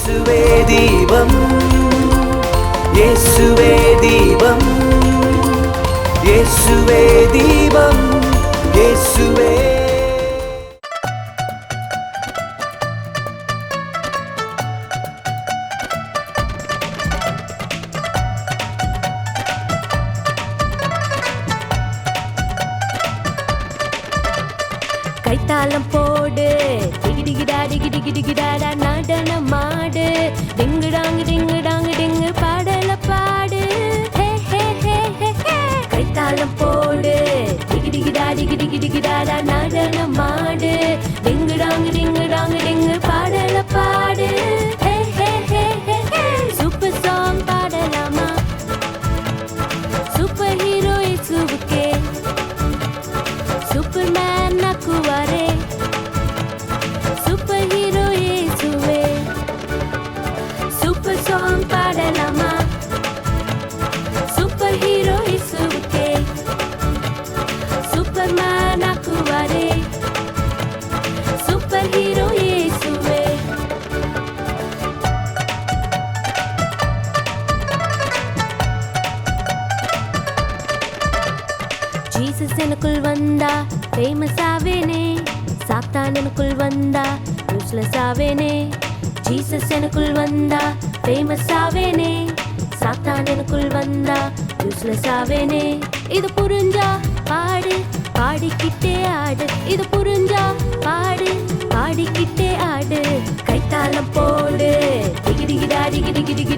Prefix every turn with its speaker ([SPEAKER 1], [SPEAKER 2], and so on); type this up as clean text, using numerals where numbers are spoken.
[SPEAKER 1] இயேசுவே தீபம், இயேசுவே தீபம், இயேசுவே தீபம், இயேசுவே.
[SPEAKER 2] கைத்தாளம் போடு, டிகிடிகிடா டிகிடிகிடிகிடாடா நடனம் மாடு, டிங்குடாங்கு டிங்குடாங்கு டிங்கு பாடல பாடு. கைத்தாளம் போடு, டிகிடிகிடா டிகிடிகிடிகிடாடா நடனம் மாடு, டிங்குடாங்கு டிங்குடாங்கு டிங்கு பாடல பாடு. சூப்பர் சாங் பாடலாமா? சூப்பர் ஹீரோ இயேசுவுக்கே சூப்பர்மேன் நாக்குவாரே, சூப்பர் ஹீரோ இயேசுவே. சூப்பர் சாங் பாடலாமா? சூப்பர் ஹீரோ இயேசுவுக்கே சூப்பர்மேன் நாக்குவாரே, சூப்பர் ஹீரோ இயேசுவே. ஜீசஸ் எனக்குள் வந்தா ஃபேமஸ் ஆவேனே, சாத்தான் எனக்குள் வந்தா யூஸ்லெஸ் ஆவேனே. ஜீசஸ் எனக்குள் வந்தா ஃபேமஸ் ஆவேனே, சாத்தான் எனக்குள் வந்தா யூஸ்லெஸ் ஆவேனே. இது புரிஞ்சா பாடு, பாடிக்கிட்டே ஆடு. இது புரிஞ்சா பாடு, பாடிக்கிட்டே ஆடு. கைத்தாளம் போடு, டிகிடிகிடா டிகிடிகிடிகிடா